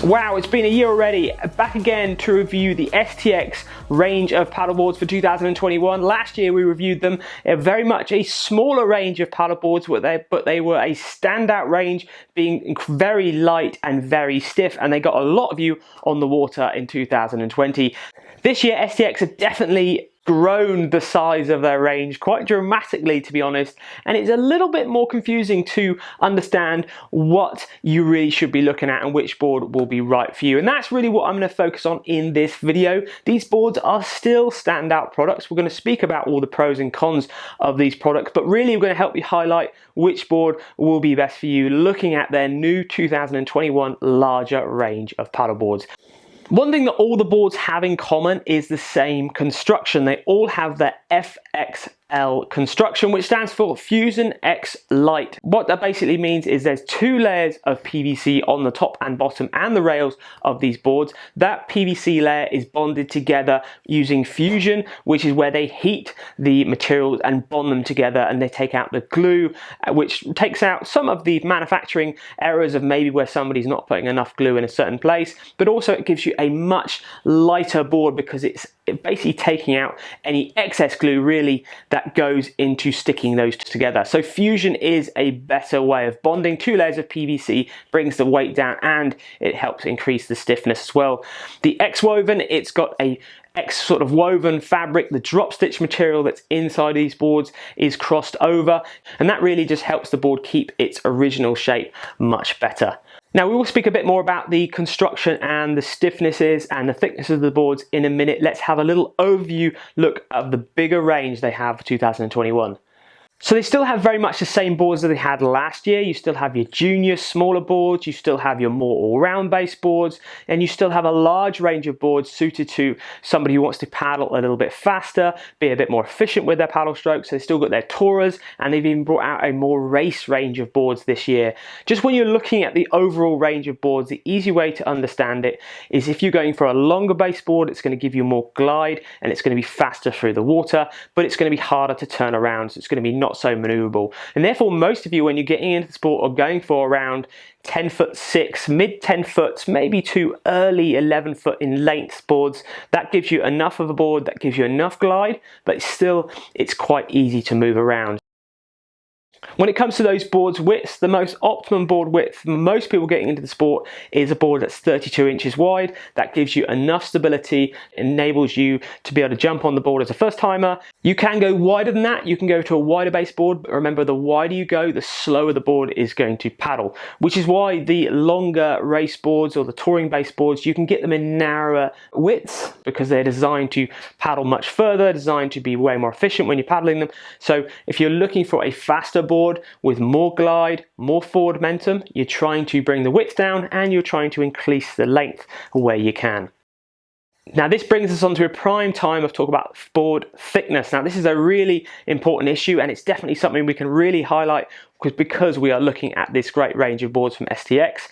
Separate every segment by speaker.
Speaker 1: Wow, it's been a year already. Back again to review the STX range of paddleboards for 2021. Last year we reviewed them, very much a smaller range of paddleboards, but they were a standout range, being very light and very stiff, and they got a lot of you on the water in 2020. This year STX have definitely grown the size of their range quite dramatically, to be honest, and it's a little bit more confusing to understand what you really should be looking at and which board will be right for you. And that's really what I'm going to focus on in this video. These boards are still standout products. We're going to speak about all the pros and cons of these products, but really we're going to help you highlight which board will be best for you looking at their new 2021 larger range of paddleboards. One thing that all the boards have in common is the same construction. They all have the FXL construction, which stands for Fusion X Light. What that basically means is there's two layers of PVC on the top and bottom and the rails of these boards. That PVC layer is bonded together using fusion, which is where they heat the materials and bond them together, and they take out the glue, which takes out some of the manufacturing errors of maybe where somebody's not putting enough glue in a certain place, but also it gives you a much lighter board because it's basically taking out any excess glue really that goes into sticking those together. So fusion is a better way of bonding. Two layers of PVC brings the weight down and it helps increase the stiffness as well. The X woven, it's got a X sort of woven fabric. The drop stitch material that's inside these boards is crossed over, and that really just helps the board keep its original shape much better. Now we will speak a bit more about the construction and the stiffnesses and the thickness of the boards in a minute. Let's have a little overview look of the bigger range they have for 2021. So they still have very much the same boards that they had last year. You still have your junior, smaller boards, you still have your more all-round based boards, and you still have a large range of boards suited to somebody who wants to paddle a little bit faster, be a bit more efficient with their paddle strokes. So they've still got their tourers, and they've even brought out a more race range of boards this year. Just when you're looking at the overall range of boards, the easy way to understand it is if you're going for a longer base board, it's going to give you more glide and it's going to be faster through the water, but it's going to be harder to turn around. So it's going to be not so maneuverable, and therefore most of you, when you're getting into the sport, are going for around 10'6", mid 10 foot, maybe to early 11 foot in length boards. That gives you enough of a board, that gives you enough glide, but still it's quite easy to move around. When it comes to those boards widths, the most optimum board width for most people getting into the sport is a board that's 32 inches wide. That gives you enough stability, enables you to be able to jump on the board as a first timer. You can go wider than that, you can go to a wider base board, but remember, the wider you go, the slower the board is going to paddle, which is why the longer race boards or the touring base boards, you can get them in narrower widths because they're designed to paddle much further, designed to be way more efficient when you're paddling them. So if you're looking for a faster board with more glide, more forward momentum, you're trying to bring the width down and you're trying to increase the length where you can. Now this brings us on to a prime time of talk about board thickness. Now this is a really important issue, and it's definitely something we can really highlight because we are looking at this great range of boards from STX.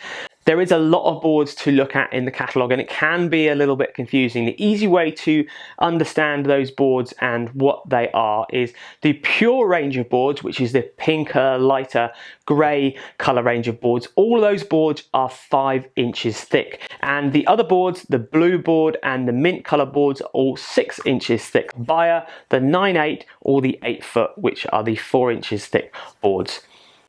Speaker 1: There is a lot of boards to look at in the catalogue, and it can be a little bit confusing. The easy way to understand those boards and what they are is the pure range of boards, which is the pinker, lighter, grey colour range of boards. All of those boards are 5 inches thick, and the other boards, the blue board and the mint colour boards, are all 6 inches thick via the 9/8 or the 8 foot, which are the 4 inches thick boards.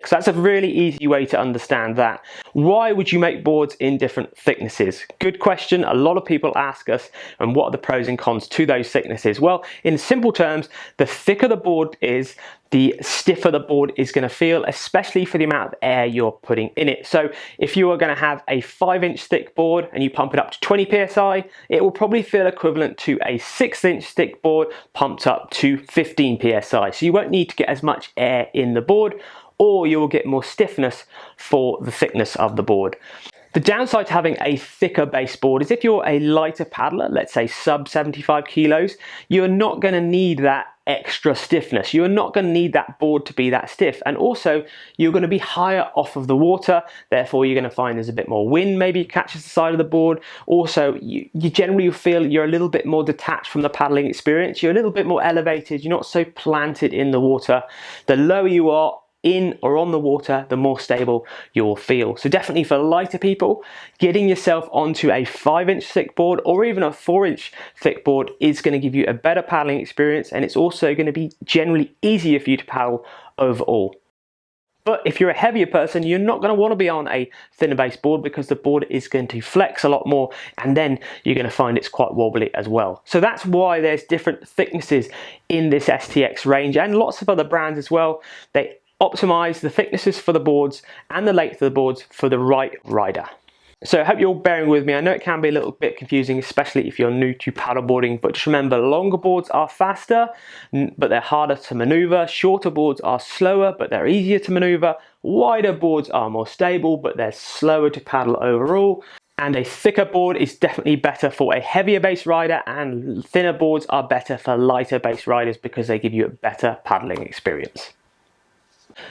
Speaker 1: So that's a really easy way to understand that. Why would you make boards in different thicknesses? Good question. A lot of people ask us, and what are the pros and cons to those thicknesses? Well, in simple terms, the thicker the board is, the stiffer the board is going to feel, especially for the amount of air you're putting in it. So if you are going to have a 5-inch thick board and you pump it up to 20 psi, it will probably feel equivalent to a 6-inch thick board pumped up to 15 psi. So you won't need to get as much air in the board, or you will get more stiffness for the thickness of the board. The downside to having a thicker base board is if you're a lighter paddler, let's say sub 75 kilos, you're not going to need that extra stiffness. You're not going to need that board to be that stiff, and also you're going to be higher off of the water, therefore you're going to find there's a bit more wind maybe catches the side of the board. Also you generally feel you're a little bit more detached from the paddling experience, you're a little bit more elevated, you're not so planted in the water. The lower you are in or on the water, the more stable you'll feel. So definitely for lighter people, getting yourself onto a 5-inch thick board or even a 4-inch thick board is going to give you a better paddling experience, and it's also going to be generally easier for you to paddle overall. But if you're a heavier person, you're not going to want to be on a thinner base board because the board is going to flex a lot more, and then you're going to find it's quite wobbly as well. So that's why there's different thicknesses in this STX range and lots of other brands as well. They optimize the thicknesses for the boards and the length of the boards for the right rider. So I hope you're all bearing with me. I know it can be a little bit confusing, especially if you're new to paddleboarding, but just remember, longer boards are faster, but they're harder to maneuver. Shorter boards are slower, but they're easier to maneuver. Wider boards are more stable, but they're slower to paddle overall. And a thicker board is definitely better for a heavier base rider, and thinner boards are better for lighter base riders because they give you a better paddling experience.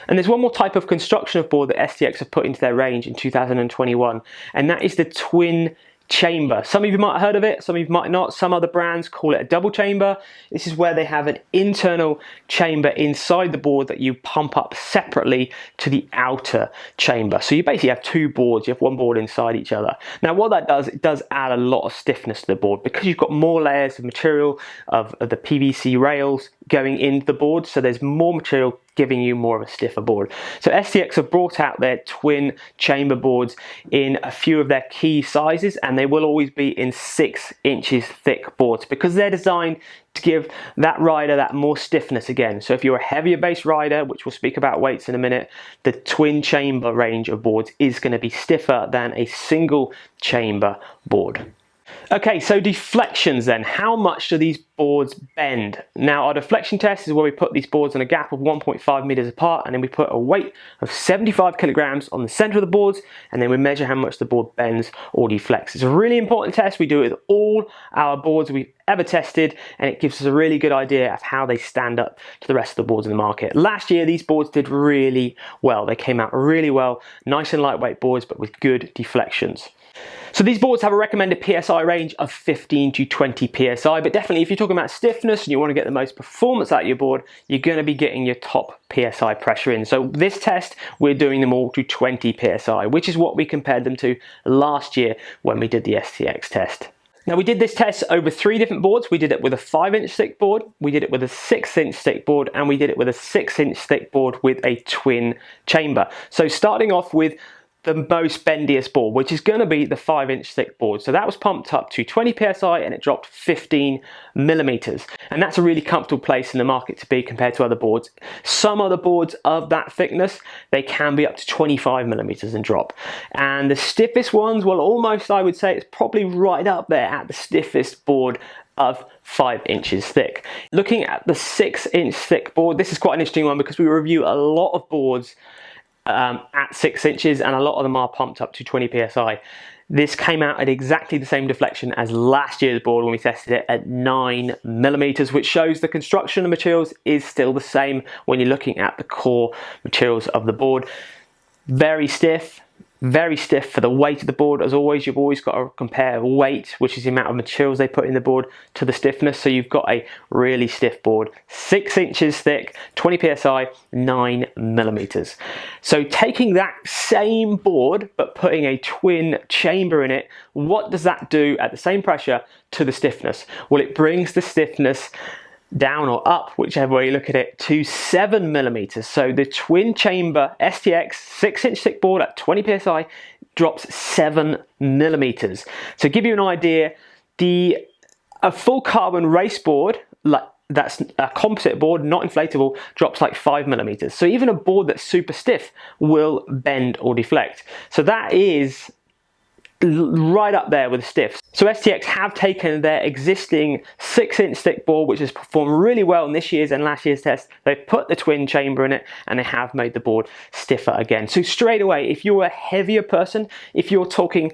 Speaker 1: And there's one more type of construction of board that STX have put into their range in 2021, and that is the twin chamber. Some of you might have heard of it, some of you might not. Some other brands call it a double chamber. This is where they have an internal chamber inside the board that you pump up separately to the outer chamber. So you basically have two boards. You have one board inside each other. Now what that does, it does add a lot of stiffness to the board because you've got more layers of material of the PVC rails going into the board, so there's more material giving you more of a stiffer board. So STX have brought out their twin chamber boards in a few of their key sizes, and they will always be in 6 inches thick boards because they're designed to give that rider that more stiffness again. So if you're a heavier base rider, which we'll speak about weights in a minute, the twin chamber range of boards is going to be stiffer than a single chamber board. Okay, so deflections then. How much do these boards bend? Now our deflection test is where we put these boards on a gap of 1.5 meters apart, and then we put a weight of 75 kilograms on the center of the boards, and then we measure how much the board bends or deflects. It's a really important test. We do it with all our boards we've ever tested, and it gives us a really good idea of how they stand up to the rest of the boards in the market. Last year these boards did really well. They came out really well, nice and lightweight boards but with good deflections. So these boards have a recommended PSI range of 15 to 20 PSI, but definitely if you're talking about stiffness and you want to get the most performance out of your board, you're going to be getting your top PSI pressure in. So this test, we're doing them all to 20 PSI, which is what we compared them to last year when we did the STX test. Now we did this test over 3 different boards. We did it with a 5-inch thick board, we did it with a 6-inch thick board, and we did it with a 6-inch thick board with a twin chamber. So starting off with the most bendiest board, which is going to be the 5-inch thick board. So that was pumped up to 20 PSI and it dropped 15 millimeters. And that's a really comfortable place in the market to be compared to other boards. Some other boards of that thickness, they can be up to 25 millimeters and drop. And the stiffest ones, well, almost I would say it's probably right up there at the stiffest board of 5 inches thick. Looking at the 6-inch thick board, this is quite an interesting one because we review a lot of boards at 6 inches, and a lot of them are pumped up to 20 PSI. This came out at exactly the same deflection as last year's board when we tested it at 9 millimeters, which shows the construction of materials is still the same when you're looking at the core materials of the board. Very stiff for the weight of the board. As always, you've always got to compare weight, which is the amount of materials they put in the board, to the stiffness. So you've got a really stiff board, 6 inches thick, 20 PSI, 9 millimeters. So taking that same board, but putting a twin chamber in it, what does that do at the same pressure to the stiffness? Well, it brings the stiffness down or up, whichever way you look at it, to 7 millimeters. So the twin chamber STX 6-inch thick board at 20 PSI drops 7 millimeters. So to give you an idea, a full carbon race board, like that's a composite board, not inflatable, drops like 5 millimeters. So even a board that's super stiff will bend or deflect. So that is right up there with the stiffs. So STX have taken their existing 6-inch thick board, which has performed really well in this year's and last year's test. They've put the twin chamber in it and they have made the board stiffer again. So straight away, if you're a heavier person, if you're talking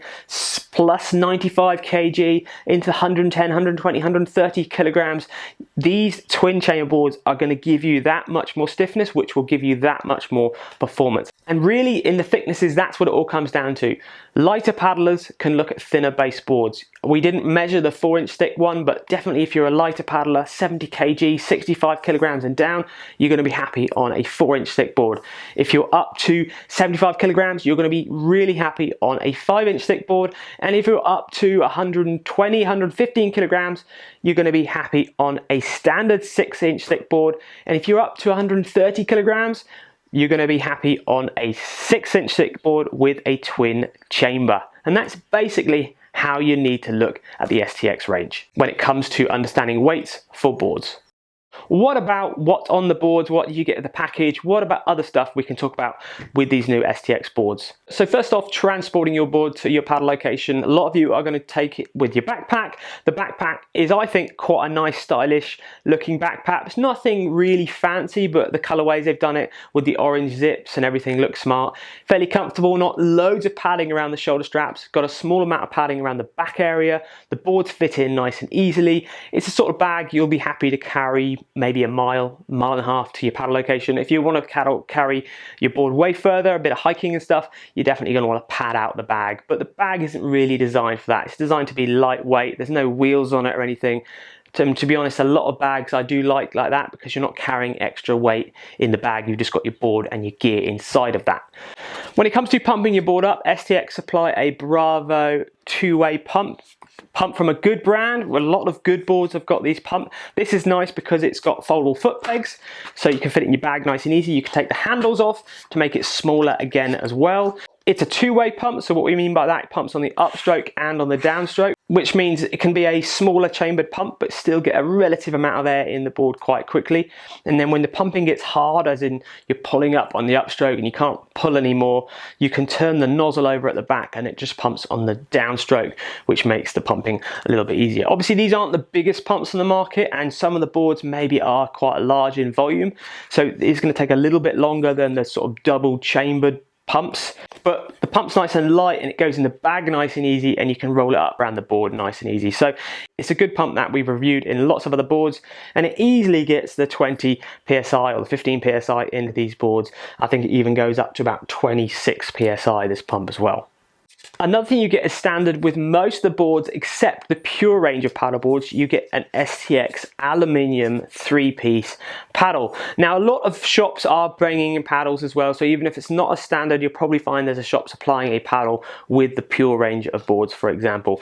Speaker 1: plus 95 kg into 110, 120, 130 kilograms, these twin chamber boards are going to give you that much more stiffness, which will give you that much more performance. And really in the thicknesses, that's what it all comes down to. Lighter paddlers paddlers can look at thinner base boards. We didn't measure the 4-inch thick one, but definitely if you're a lighter paddler, 70 kg, 65 kilograms and down, you're going to be happy on a 4-inch thick board. If you're up to 75 kilograms, you're going to be really happy on a 5-inch thick board. And if you're up to 120, 115 kilograms, you're going to be happy on a standard 6-inch thick board. And if you're up to 130 kilograms, you're going to be happy on a 6-inch thick board with a twin chamber. And that's basically how you need to look at the STX range when it comes to understanding weights for boards. What about what's on the boards? What do you get in the package? What about other stuff we can talk about with these new STX boards? So first off, transporting your board to your paddle location. A lot of you are going to take it with your backpack. The backpack is, I think, quite a nice, stylish looking backpack. It's nothing really fancy, but the colorways they've done it with the orange zips and everything looks smart. Fairly comfortable, not loads of padding around the shoulder straps. Got a small amount of padding around the back area. The boards fit in nice and easily. It's a sort of bag you'll be happy to carry maybe a mile and a half to your paddle location. If you want to carry your board way further, a bit of hiking and stuff, you're definitely going to want to pad out the bag. But the bag isn't really designed for that. It's designed to be lightweight. There's no wheels on it or anything. To be honest, a lot of bags I do like that because you're not carrying extra weight in the bag. You've just got your board and your gear inside of that. When it comes to pumping your board up, STX supply a Bravo two-way pump from a good brand. A lot of good boards have got these pump. This is nice because it's got foldable foot pegs, so you can fit it in your bag nice and easy. You can take the handles off to make it smaller again as well. It's a two-way pump, so what we mean by that, it pumps on the upstroke and on the downstroke, which means it can be a smaller chambered pump but still get a relative amount of air in the board quite quickly. And then when the pumping gets hard, as in you're pulling up on the upstroke and you can't pull anymore, you can turn the nozzle over at the back and it just pumps on the downstroke, which makes the pumping a little bit easier. Obviously these aren't the biggest pumps on the market, and some of the boards maybe are quite large in volume, so it's going to take a little bit longer than the sort of double chambered pumps, but the pump's nice and light and it goes in the bag nice and easy, and you can roll it up around the board nice and easy. So it's a good pump that we've reviewed in lots of other boards, and it easily gets the 20 psi or the 15 psi into these boards. I think it even goes up to about 26 psi, this pump as well. Another thing you get as standard with most of the boards except the pure range of paddle boards, you get an STX aluminium 3-piece paddle. Now a lot of shops are bringing in paddles as well, so even if it's not a standard, you'll probably find there's a shop supplying a paddle with the pure range of boards, for example.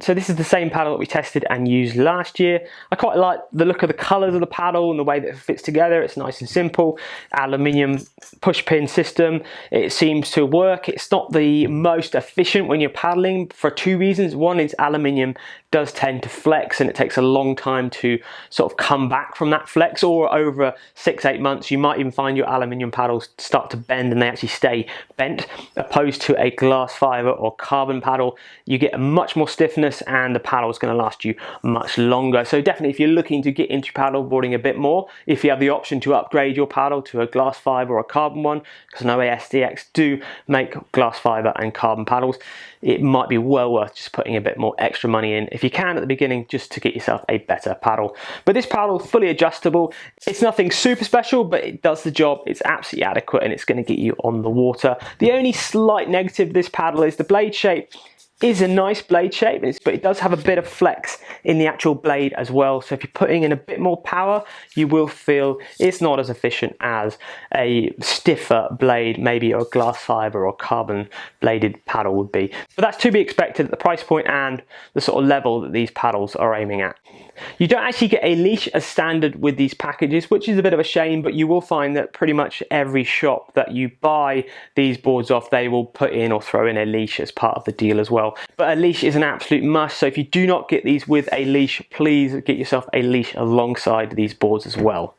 Speaker 1: So this is the same paddle that we tested and used last year. I quite like the look of the colours of the paddle and the way that it fits together. It's nice and simple. Aluminium push pin system. It seems to work. It's not the most efficient when you're paddling for two reasons. One is aluminium does tend to flex and it takes a long time to sort of come back from that flex, or over 6-8 months you might even find your aluminium paddles start to bend and they actually stay bent, opposed to a glass fibre or carbon paddle. You get a much more stiffness and the paddle is going to last you much longer. So definitely if you're looking to get into paddle boarding a bit more, if you have the option to upgrade your paddle to a glass fibre or a carbon one, because I know STX do make glass fibre and carbon paddles, it might be well worth just putting a bit more extra money in if you can at the beginning, just to get yourself a better paddle. But this paddle is fully adjustable. It's nothing super special, but it does the job. It's absolutely adequate and it's going to get you on the water. The only slight negative of this paddle is the blade shape is a nice blade shape, but it does have a bit of flex in the actual blade as well. So if you're putting in a bit more power, you will feel it's not as efficient as a stiffer blade, maybe a glass fibre or carbon bladed paddle would be. But that's to be expected at the price point and the sort of level that these paddles are aiming at. You don't actually get a leash as standard with these packages, which is a bit of a shame, but you will find that pretty much every shop that you buy these boards off, they will put in or throw in a leash as part of the deal as well. But a leash is an absolute must, so if you do not get these with a leash, please get yourself a leash alongside these boards as well.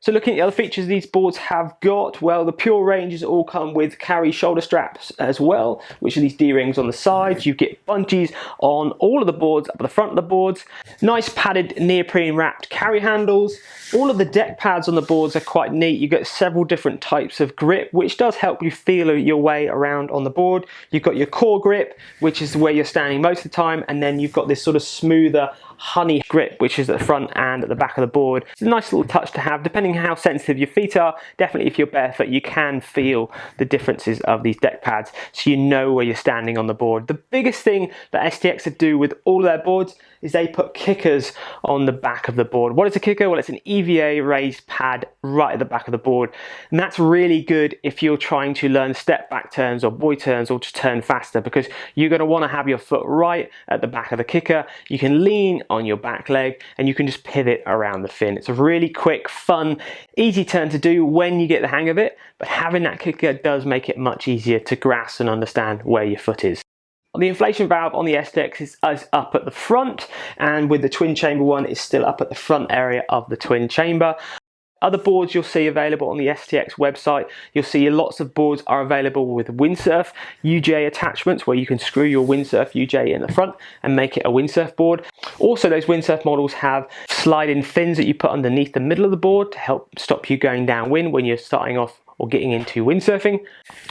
Speaker 1: So looking at the other features these boards have got, well, the pure ranges all come with carry shoulder straps as well, which are these D-rings on the sides. You get bungees on all of the boards, up at the front of the boards. Nice padded neoprene wrapped carry handles. All of the deck pads on the boards are quite neat. You get several different types of grip, which does help you feel your way around on the board. You've got your core grip, which is where you're standing most of the time, and then you've got this sort of smoother, honey grip, which is at the front and at the back of the board. It's a nice little touch to have, depending on how sensitive your feet are. Definitely if you're barefoot, you can feel the differences of these deck pads, so you know where you're standing on the board. The biggest thing that STX do with all of their boards is they put kickers on the back of the board. What is a kicker? Well, it's an EVA raised pad right at the back of the board. And that's really good if you're trying to learn step back turns or buoy turns or just turn faster, because you're going to want to have your foot right at the back of the kicker. You can lean on your back leg and you can just pivot around the fin. It's a really quick, fun, easy turn to do when you get the hang of it, but having that kicker does make it much easier to grasp and understand where your foot is. The inflation valve on the STX is up at the front, and with the twin chamber one, it's still up at the front area of the twin chamber. Other boards you'll see available on the STX website, you'll see lots of boards are available with windsurf UJ attachments, where you can screw your windsurf UJ in the front and make it a windsurf board. Also, those windsurf models have slide-in fins that you put underneath the middle of the board to help stop you going downwind when you're starting off or getting into windsurfing.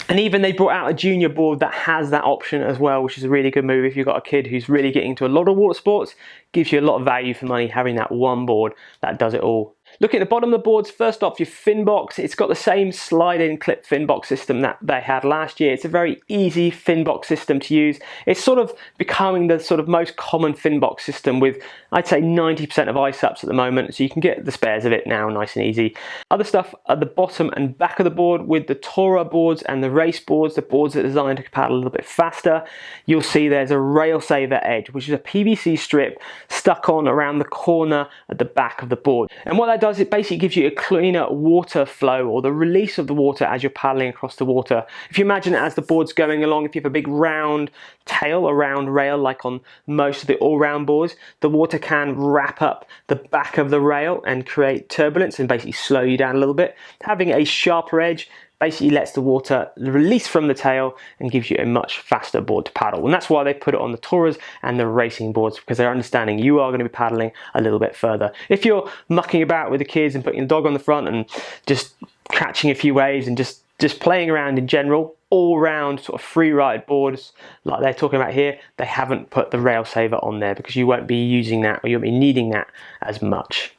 Speaker 1: And even they brought out a junior board that has that option as well, which is a really good move if you've got a kid who's really getting into a lot of water sports. Gives you a lot of value for money having that one board that does it all. Look at the bottom of the boards. First off, your fin box. It's got the same slide-in clip fin box system that they had last year. It's a very easy fin box system to use. It's sort of becoming the sort of most common fin box system with, I'd say, 90% of iSUPs at the moment, so you can get the spares of it now nice and easy. Other stuff at the bottom and back of the board with the Tourer boards and the race boards, the boards that are designed to paddle a little bit faster, you'll see there's a rail saver edge, which is a PVC strip stuck on around the corner at the back of the board. And what that does, it basically gives you a cleaner water flow, or the release of the water as you're paddling across the water. If you imagine it as the board's going along, if you have a big round tail, a round rail like on most of the all-round boards, the water can wrap up the back of the rail and create turbulence and basically slow you down a little bit. Having a sharper edge basically lets the water release from the tail and gives you a much faster board to paddle. And that's why they put it on the Tourers and the racing boards, because they're understanding you are going to be paddling a little bit further. If you're mucking about with the kids and putting the dog on the front and just catching a few waves and just playing around in general, all round sort of free ride boards like they're talking about here, they haven't put the rail saver on there because you won't be using that, or you won't be needing that as much.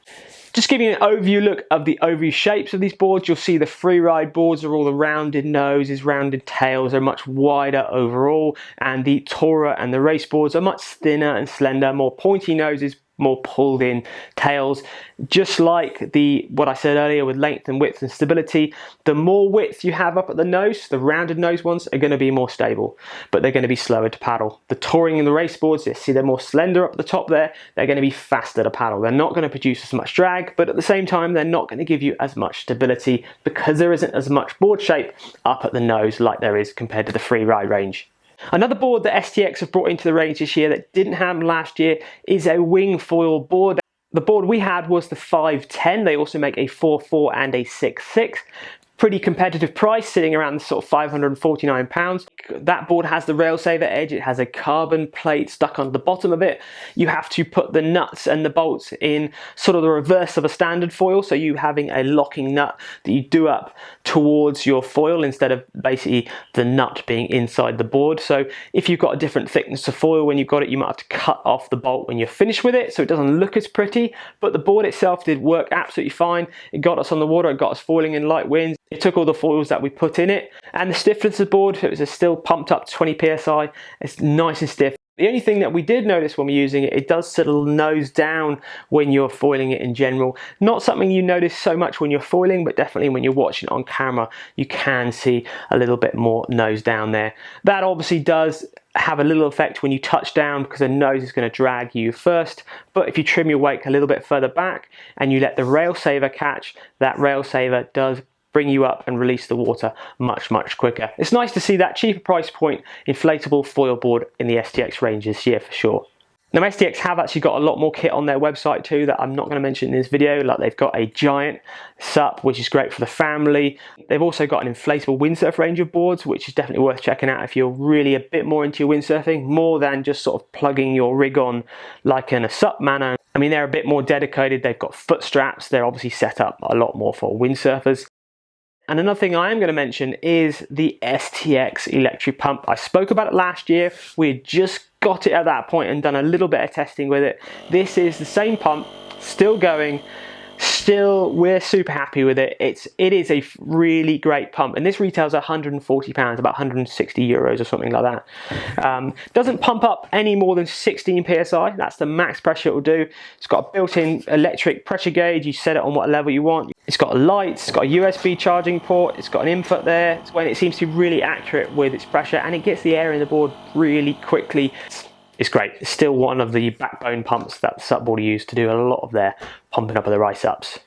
Speaker 1: Just giving you an overview look of the overview shapes of these boards, you'll see the free ride boards are all the rounded noses, rounded tails, they're much wider overall, and the Tourer and the race boards are much thinner and slender, more pointy noses, more pulled in tails. Just like what I said earlier with length and width and stability, the more width you have up at the nose, the rounded nose ones are going to be more stable, but they're going to be slower to paddle. The touring and the race boards, you see they're more slender up at the top there, they're going to be faster to paddle. They're not going to produce as much drag, but at the same time they're not going to give you as much stability because there isn't as much board shape up at the nose like there is compared to the free ride range. Another board that STX have brought into the range this year that didn't have last year is a wing foil board. The board we had was the 510. They also make a 4.4 and a 6.6. Pretty competitive price, sitting around the sort of £549. That board has the rail saver edge. It has a carbon plate stuck on the bottom of it. You have to put the nuts and the bolts in sort of the reverse of a standard foil, so you having a locking nut that you do up towards your foil instead of basically the nut being inside the board. So if you've got a different thickness of foil when you've got it, you might have to cut off the bolt when you're finished with it, so it doesn't look as pretty. But the board itself did work absolutely fine. It got us on the water, it got us foiling in light winds. It took all the foils that we put in it, and the stiffness of the board, it was still pumped up to 20 psi. It's nice and stiff. The only thing that we did notice when we're using it, it does settle nose down when you're foiling it in general. Not something you notice so much when you're foiling, but definitely when you're watching it on camera, you can see a little bit more nose down there. That obviously does have a little effect when you touch down because the nose is going to drag you first, but if you trim your wake a little bit further back and you let the rail saver catch, that rail saver does bring you up and release the water much quicker. It's nice to see that cheaper price point inflatable foil board in the STX range this year for sure. Now STX have actually got a lot more kit on their website too that I'm not going to mention in this video. Like they've got a giant SUP, which is great for the family. They've also got an inflatable windsurf range of boards, which is definitely worth checking out if you're really a bit more into your windsurfing, more than just sort of plugging your rig on like in a SUP manner. I mean, they're a bit more dedicated. They've got foot straps. They're obviously set up a lot more for windsurfers. And another thing I am going to mention is the STX electric pump. I spoke about it last year. We had just got it at that point and done a little bit of testing with it. This is the same pump, still going. Still, we're super happy with it. It is a really great pump, and this retails £140, about 160 euros or something like that. Doesn't pump up any more than 16 psi. That's the max pressure it will do. It's got a built-in electric pressure gauge. You set it on what level you want. It's got lights. It's got a USB charging port. It's got an input there. When it seems to be really accurate with its pressure, and it gets the air in the board really quickly. It's great. It's still one of the backbone pumps that SUPboarder used to do a lot of their pumping up of their iSUPs.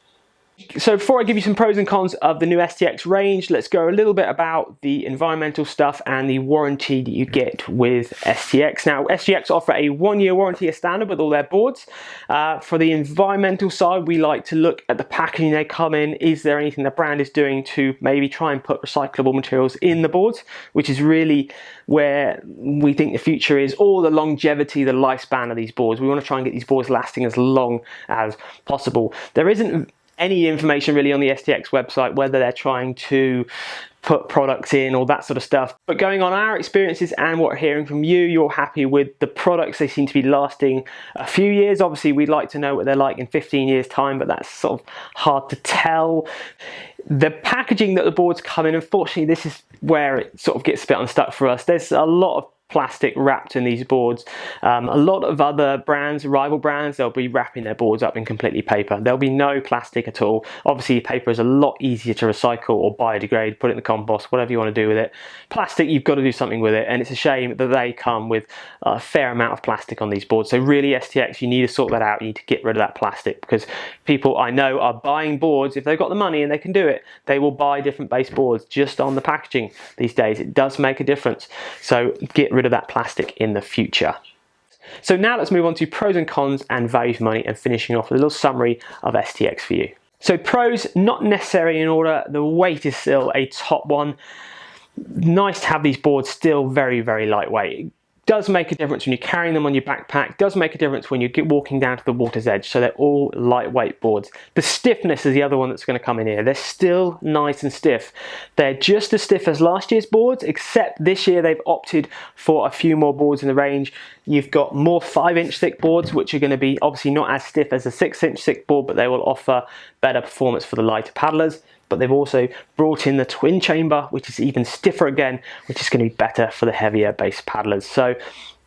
Speaker 1: So before I give you some pros and cons of the new STX range, let's go a little bit about the environmental stuff and the warranty that you get with STX. Now, STX offer a 1-year warranty as standard with all their boards. For the environmental side, we like to look at the packaging they come in. Is there anything the brand is doing to maybe try and put recyclable materials in the boards, which is really where we think the future is, or the longevity, the lifespan of these boards. We want to try and get these boards lasting as long as possible. There isn't any information really on the STX website whether they're trying to put products in or that sort of stuff, but going on our experiences and what we're hearing from you, you're happy with the products. They seem to be lasting a few years. Obviously we'd like to know what they're like in 15 years time, but that's sort of hard to tell. The packaging that the boards come in, unfortunately this is where it sort of gets a bit unstuck for us. There's a lot of plastic wrapped in these boards. A lot of other brands, rival brands, they'll be wrapping their boards up in completely paper. There'll be no plastic at all. Obviously paper is a lot easier to recycle or biodegrade, put it in the compost, whatever you want to do with it. Plastic, you've got to do something with it, and it's a shame that they come with a fair amount of plastic on these boards. So really STX, you need to sort that out. You need to get rid of that plastic, because people I know are buying boards. If they've got the money and they can do it, they will buy different base boards just on the packaging these days. It does make a difference. So get rid of that plastic in the future. So now let's move on to pros and cons and value for money, and finishing off with a little summary of STX for you. So pros, not necessarily in order. The weight is still a top one. Nice to have these boards still very, very lightweight. Does make a difference when you're carrying them on your backpack, does make a difference when you're walking down to the water's edge, so they're all lightweight boards. The stiffness is the other one that's going to come in here. They're still nice and stiff. They're just as stiff as last year's boards, except this year they've opted for a few more boards in the range. You've got more 5-inch thick boards, which are going to be obviously not as stiff as a 6-inch thick board, but they will offer better performance for the lighter paddlers. But they've also brought in the twin chamber, which is even stiffer again, which is going to be better for the heavier base paddlers. So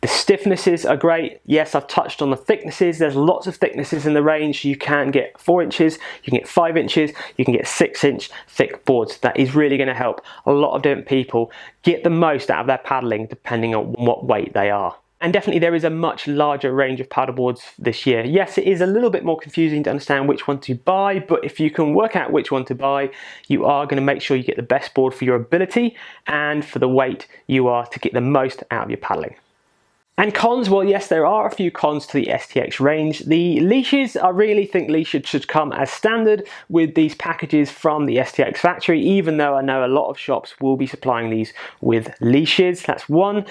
Speaker 1: the stiffnesses are great. Yes, I've touched on the thicknesses. There's lots of thicknesses in the range. You can get 4 inches, you can get 5 inches, you can get 6-inch thick boards. That is really going to help a lot of different people get the most out of their paddling, depending on what weight they are. And definitely there is a much larger range of paddleboards this year. Yes, it is a little bit more confusing to understand which one to buy, but if you can work out which one to buy, you are going to make sure you get the best board for your ability and for the weight you are to get the most out of your paddling. And cons, well yes, there are a few cons to the STX range. The leashes, I really think leashes should come as standard with these packages from the STX factory, even though I know a lot of shops will be supplying these with leashes. That's one.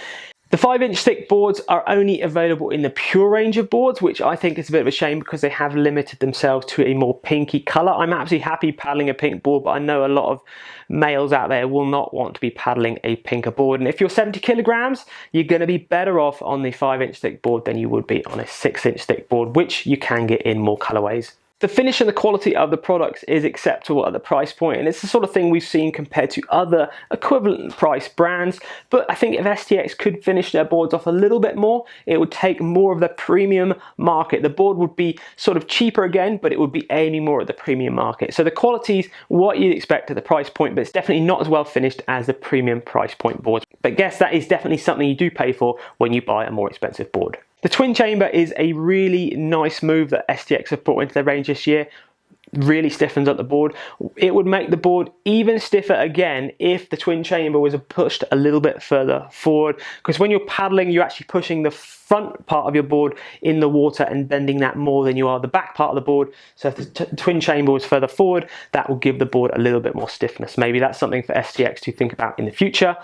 Speaker 1: The 5-inch thick boards are only available in the pure range of boards, which I think is a bit of a shame because they have limited themselves to a more pinky colour. I'm absolutely happy paddling a pink board, but I know a lot of males out there will not want to be paddling a pinker board. And if you're 70 kilograms, you're going to be better off on the 5-inch thick board than you would be on a 6-inch thick board, which you can get in more colourways. The finish and the quality of the products is acceptable at the price point, and it's the sort of thing we've seen compared to other equivalent price brands. But I think if STX could finish their boards off a little bit more, it would take more of the premium market. The board would be sort of cheaper again, but it would be aiming more at the premium market. So the quality's what you'd expect at the price point, but it's definitely not as well finished as the premium price point boards. But I guess that is definitely something you do pay for when you buy a more expensive board. The twin chamber is a really nice move that STX have brought into their range this year. Really stiffens up the board. It would make the board even stiffer again if the twin chamber was pushed a little bit further forward, because when you're paddling you're actually pushing the front part of your board in the water and bending that more than you are the back part of the board. So if the twin chamber was further forward, that will give the board a little bit more stiffness. Maybe that's something for STX to think about in the future.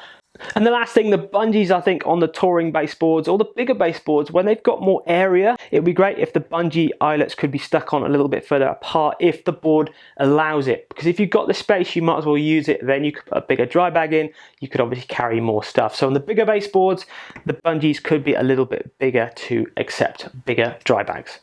Speaker 1: And the last thing, the bungees, I think on the touring baseboards or the bigger baseboards, when they've got more area, it would be great if the bungee eyelets could be stuck on a little bit further apart if the board allows it. Because if you've got the space, you might as well use it. Then you could put a bigger dry bag in, you could obviously carry more stuff. So on the bigger baseboards, the bungees could be a little bit bigger to accept bigger dry bags.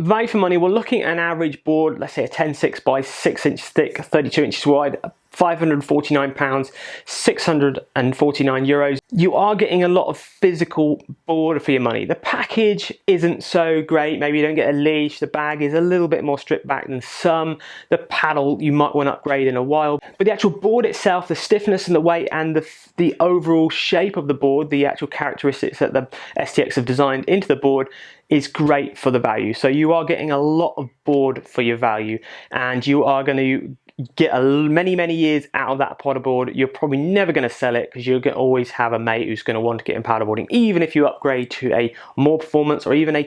Speaker 1: Value for money, we're looking at an average board, let's say a 10.6 by 6 inch thick, 32 inches wide, £549, 649 euros. You are getting a lot of physical board for your money. The package isn't so great. Maybe you don't get a leash. The bag is a little bit more stripped back than some. The paddle you might want to upgrade in a while. But the actual board itself, the stiffness and the weight and the overall shape of the board, the actual characteristics that the STX have designed into the board is great for the value. So you are getting a lot of board for your value, and you are going to get many years out of that paddleboard. You're probably never going to sell it because you're going to always have a mate who's going to want to get in paddleboarding, even if you upgrade to a more performance or even a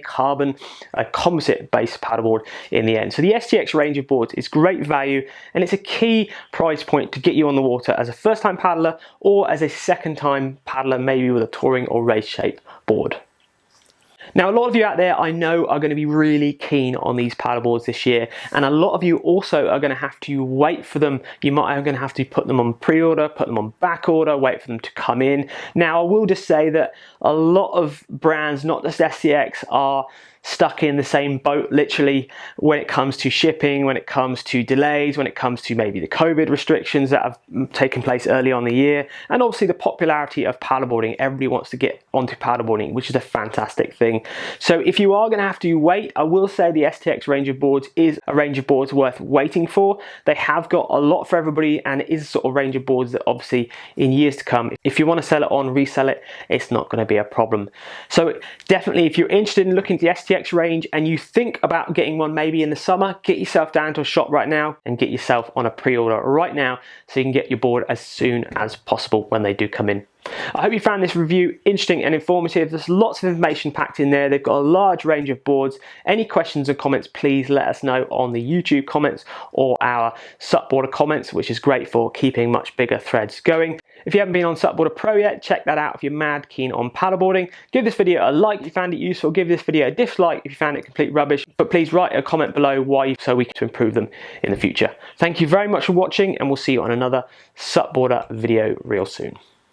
Speaker 1: composite based paddleboard in the end. So the STX range of boards is great value, and it's a key price point to get you on the water as a first time paddler or as a second time paddler, maybe with a touring or race shape board. Now, a lot of you out there I know are going to be really keen on these paddleboards this year, and a lot of you also are going to have to wait for them. You might are going to have to put them on pre-order, put them on back order, wait for them to come in. Now, I will just say that a lot of brands, not just STX, are stuck in the same boat literally when it comes to shipping, when it comes to delays, when it comes to maybe the COVID restrictions that have taken place early on the year, and obviously the popularity of paddleboarding. Everybody wants to get onto paddleboarding, which is a fantastic thing. So if you are going to have to wait, I will say the STX range of boards is a range of boards worth waiting for. They have got a lot for everybody, and it is a sort of range of boards that obviously in years to come, if you want to sell it on, resell it, it's not going to be a problem. So definitely, if you're interested in looking at the STX range and you think about getting one maybe in the summer, get yourself down to a shop right now and get yourself on a pre-order right now so you can get your board as soon as possible when they do come in. I hope you found this review interesting and informative. There's lots of information packed in there. They've got a large range of boards. Any questions or comments, please let us know on the YouTube comments or our SUPboarder comments, which is great for keeping much bigger threads going. If you haven't been on SUPboarder Pro yet, check that out if you're mad keen on paddleboarding. Give this video a like if you found it useful. Give this video a dislike if you found it complete rubbish. But please write a comment below why, so we can improve them in the future. Thank you very much for watching, and we'll see you on another SUPboarder video real soon.